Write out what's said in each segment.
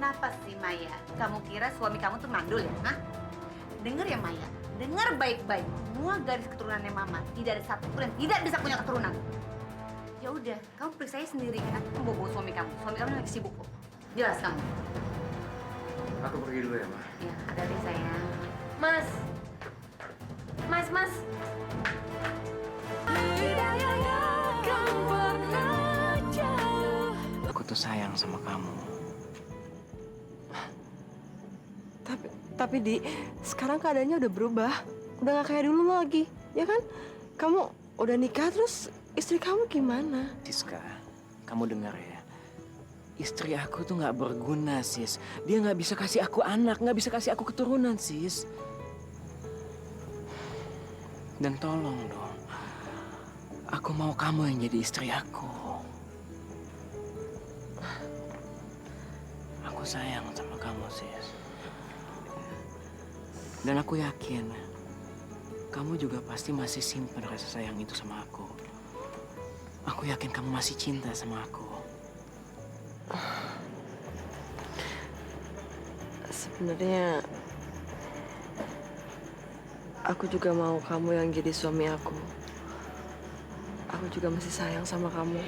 Kenapa sih Maya? Kamu kira suami kamu tuh mandul ya? Hah? Dengar ya Maya, dengar baik-baik. Semua garis keturunannya Mama tidak ada satu pun yang tidak bisa punya keturunan. Ya udah, kamu periksa aja sendiri. Aku mau bawa suami kamu. Suami kamu lagi sibuk kok. Jelas kamu. Aku pergi dulu ya, Ma. Ya, hati-hati sayang. Mas. Mas, Mas. Aku tuh sayang sama kamu. Tapi Di, sekarang keadaannya udah berubah. Udah gak kayak dulu lagi, ya kan? Kamu udah nikah, terus istri kamu gimana? Siska, kamu dengar ya. Istri aku tuh nggak berguna, sis. Dia nggak bisa kasih aku anak, nggak bisa kasih aku keturunan, sis. Dan tolong dong, aku mau kamu yang jadi istri aku. Aku sayang sama kamu, sis. Dan aku yakin, kamu juga pasti masih simpan rasa sayang itu sama aku. Aku yakin kamu masih cinta sama aku. Sebenarnya aku juga mau kamu yang jadi suami aku. Aku juga masih sayang sama kamu.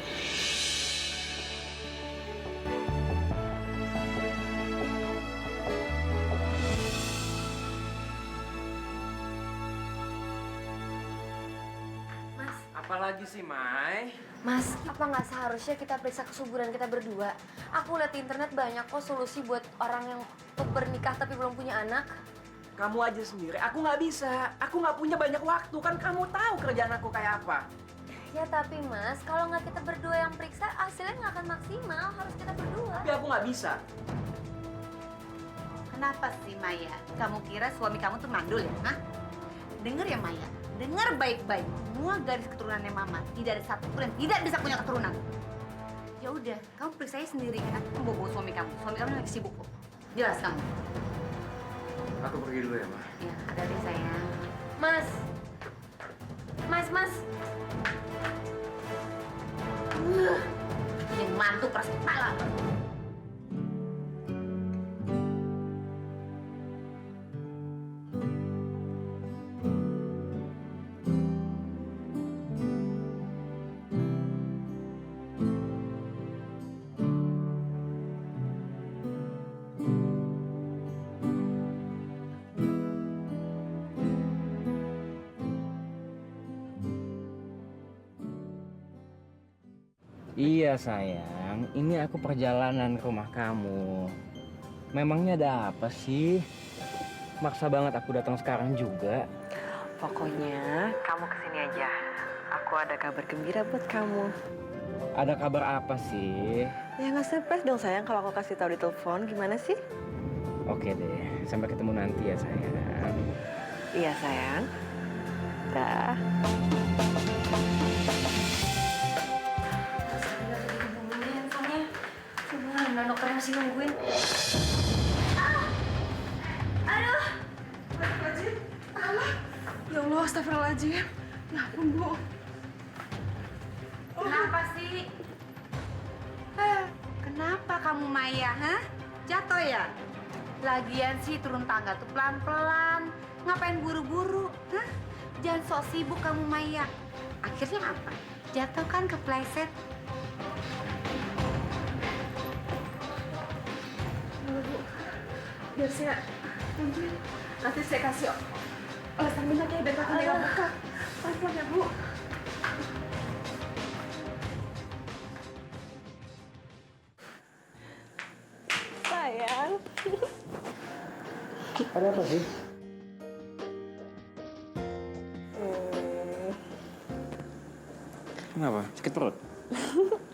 Mas, Apalagi sih, Mai? Mas, apa nggak seharusnya kita periksa kesuburan kita berdua? Aku lihat di internet banyak kok solusi buat orang yang bernikah tapi belum punya anak. Kamu aja sendiri, aku nggak bisa. Aku nggak punya banyak waktu, kan kamu tahu kerjaan aku kayak apa. Ya tapi Mas, kalau nggak kita berdua yang periksa, hasilnya nggak akan maksimal. Harus kita berdua. Tapi aku nggak bisa. Kenapa sih Maya? Kamu kira suami kamu tuh mandul ya? Hah? Dengar ya Maya, dengar baik-baik. Semua garis keturunannya Mama tidak ada satu pun yang tidak bisa punya keturunan. Ya udah, kamu periksa aja sendiri. Aku mau bawa suami kamu. Suami kamu lagi sibuk kok. Jelas kamu. Aku pergi dulu ya, Ma. Ya, hati-hati sayang. Mas. Mas, Mas. Ini mantu keras kepala. Iya sayang, ini aku perjalanan ke rumah kamu. Memangnya ada apa sih? Maksa banget aku datang sekarang juga. Pokoknya kamu kesini aja. Aku ada kabar gembira buat kamu. Ada kabar apa sih? Ya nggak surprise dong sayang kalau aku kasih tahu di telepon. Gimana sih? Oke deh, sampai ketemu nanti ya sayang. Iya sayang. Dah. Mana dokternya masih nungguin. Aduh. Ya Allah, astagfirullahaladzim. Ya ampun, Bu. Kenapa sih? Kenapa kamu Maya, hah? Jatuh ya? Lagian sih turun tangga tuh pelan-pelan. Ngapain buru-buru, hah? Jangan sok sibuk kamu Maya. Akhirnya apa? Jatuh kan kepleset. Biar saya bantuin. Nanti saya kasih olesan minyak ya, biar kakaknya nggak buka. Pelan-pelan ya, Bu. Sayang. Ada apa sih? Kenapa? Sakit perut?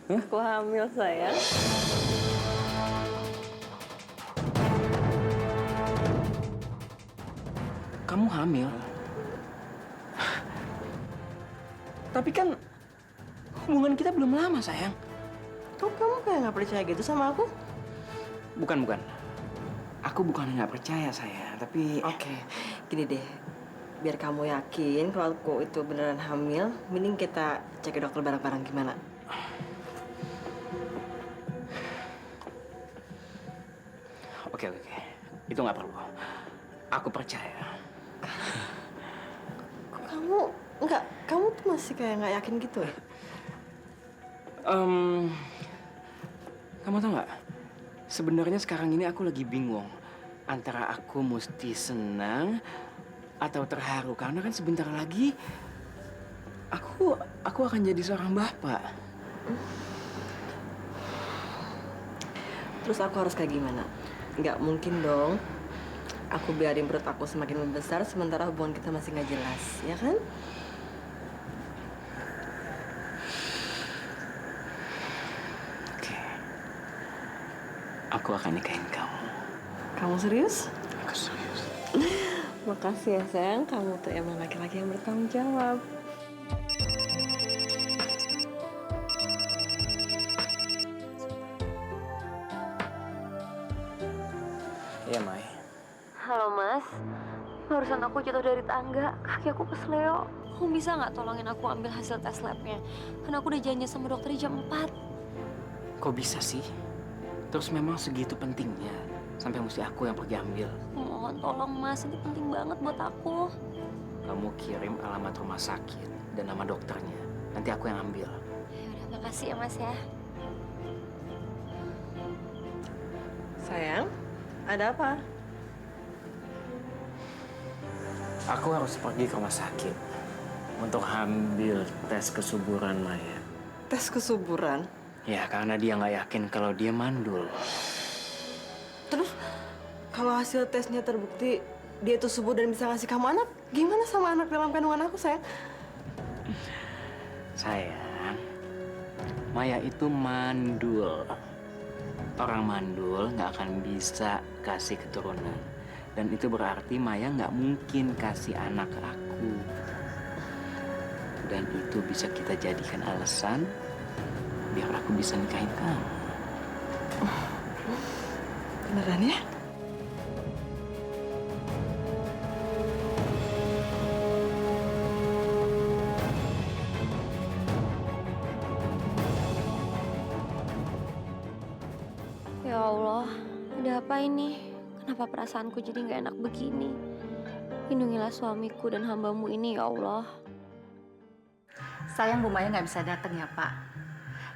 Aku hamil, sayang. Kamu hamil? Tapi kan hubungan kita belum lama, sayang. Kok kamu kayak nggak percaya gitu sama aku? Bukan. Aku bukan nggak percaya, sayang. Tapi... Oke, gini deh. Biar kamu yakin kalau aku itu beneran hamil, mending kita cek ke dokter bareng-bareng gimana? Oke. Itu nggak perlu. Aku percaya. Kok kamu tuh masih kayak nggak yakin gitu ya? Kamu tahu nggak? Sebenarnya sekarang ini aku lagi bingung antara aku mesti senang atau terharu karena kan sebentar lagi aku akan jadi seorang bapak. Terus aku harus kayak gimana? Nggak mungkin dong. Aku biarin perut aku semakin membesar sementara hubungan kita masih nggak jelas, ya kan? Oke. Aku akan nikahin kamu. Kamu serius? Aku serius. Makasih ya sayang, kamu tuh emang laki-laki yang bertanggung jawab. Iya, Mai. Halo mas, barusan aku jatuh dari tangga, kaki aku kesleo. Kamu bisa nggak tolongin aku ambil hasil tes labnya? Karena aku udah janji sama dokter jam 4. Kok bisa sih? Terus memang segitu pentingnya sampai mesti aku yang pergi ambil. Mohon tolong mas, ini penting banget buat aku. Kamu kirim alamat rumah sakit dan nama dokternya. Nanti aku yang ambil. Ya udah, makasih ya mas ya. Sayang, ada apa? Aku harus pergi ke rumah sakit untuk ambil tes kesuburan Maya. Tes kesuburan? Ya, karena dia nggak yakin kalau dia mandul. Terus kalau hasil tesnya terbukti dia itu subur dan bisa ngasih kamu anak, gimana sama anak dalam kandungan aku, sayang? Sayang, Maya itu mandul. Orang mandul nggak akan bisa kasih keturunan. Dan itu berarti Maya nggak mungkin kasih anak ke aku. Dan itu bisa kita jadikan alasan biar aku bisa nikahin kamu. Beneran ya? Ya Allah, ada apa ini? Kenapa perasaanku jadi nggak enak begini? Lindungilah suamiku dan hambamu ini ya Allah. Sayang Bu Maya nggak bisa datang ya Pak.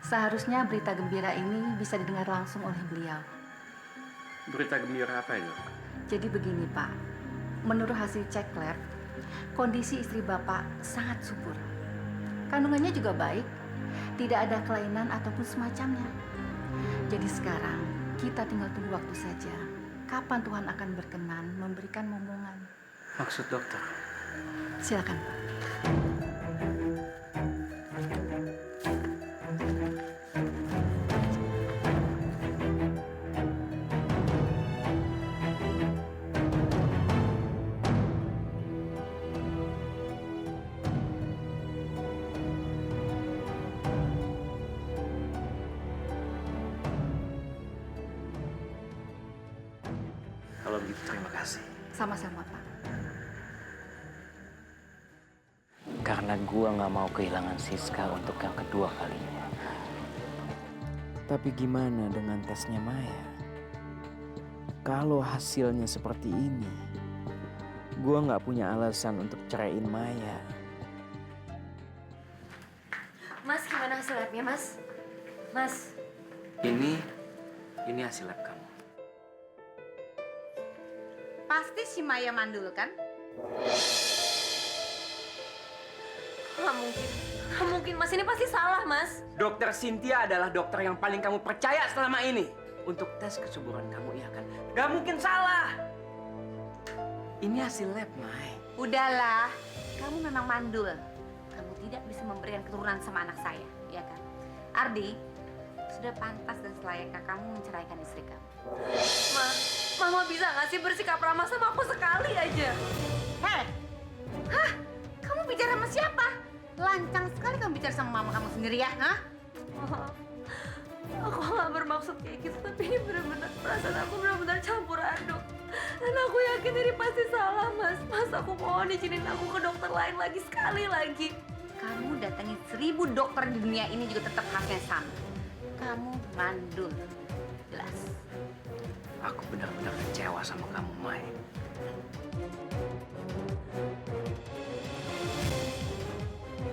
Seharusnya berita gembira ini bisa didengar langsung oleh beliau. Berita gembira apa ya? Jadi begini Pak, menurut hasil cek lab, kondisi istri Bapak sangat subur. Kandungannya juga baik, tidak ada kelainan ataupun semacamnya. Jadi sekarang kita tinggal tunggu waktu saja. Kapan Tuhan akan berkenan memberikan momongan? Maksud dokter? Silakan Pak. Kalau begitu terima kasih. Sama-sama Pak. Karena gua nggak mau kehilangan Siska untuk yang kedua kalinya. Tapi gimana dengan tesnya Maya? Kalau hasilnya seperti ini, gua nggak punya alasan untuk ceraiin Maya. Mas, gimana hasil labnya mas? Mas, Ini hasil lab kamu. Pasti si Maya mandul kan? nggak mungkin mas, ini pasti salah mas. Dokter Cynthia adalah dokter yang paling kamu percaya selama ini. Untuk tes kesuburan kamu, iya kan? Gak mungkin salah. Ini hasil lab, Mai. Udahlah, kamu memang mandul. Kamu tidak bisa memberikan keturunan sama anak saya, ya kan? Ardi, sudah pantas dan selayaknya kamu menceraikan istri kamu. Ma, mama bisa nggak sih bersikap ramah sama aku sekali aja? Heh, hah? Kamu bicara sama siapa? Lancang sekali kamu bicara sama mama kamu sendiri ya, hah? Ma, aku nggak bermaksud kayak gitu, tapi ini benar-benar perasaan aku benar-benar campur aduk. Dan aku yakin ini pasti salah, Mas. Mas, aku mohon izinin aku ke dokter lain lagi sekali lagi. Kamu datangi 1000 dokter di dunia ini juga tetap hasilnya sama. Kamu mandul. Jelas. Aku benar-benar kecewa sama kamu, Mai.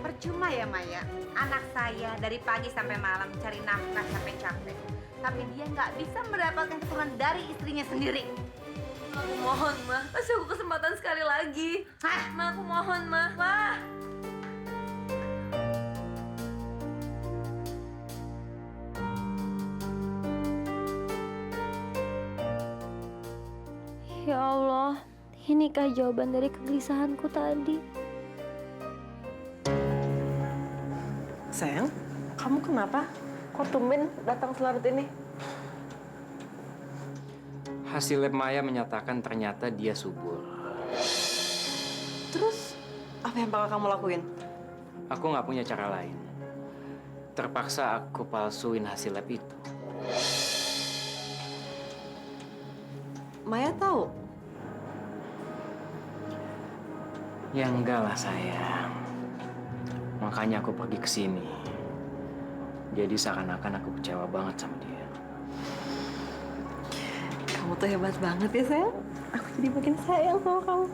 Percuma ya Maya, anak saya dari pagi sampai malam cari nafkah capek-capek. Tapi dia nggak bisa mendapatkan keturunan dari istrinya sendiri. Aku mohon, Ma. Kasih aku kesempatan sekali lagi. Hah? Ma, aku mohon, Ma. Ma. Ya Allah, inikah jawaban dari kegelisahanku tadi? Sayang, kamu kenapa? Kok tumben datang selarut ini? Hasil lab Maya menyatakan ternyata dia subur. Terus, apa yang bakal kamu lakuin? Aku nggak punya cara lain. Terpaksa aku palsuin hasil lab itu. Maya tahu? Ya enggak lah sayang. Makanya aku pergi ke sini. Jadi seakan-akan aku kecewa banget sama dia. Kamu tuh hebat banget ya, sayang. Aku jadi makin sayang sama kamu.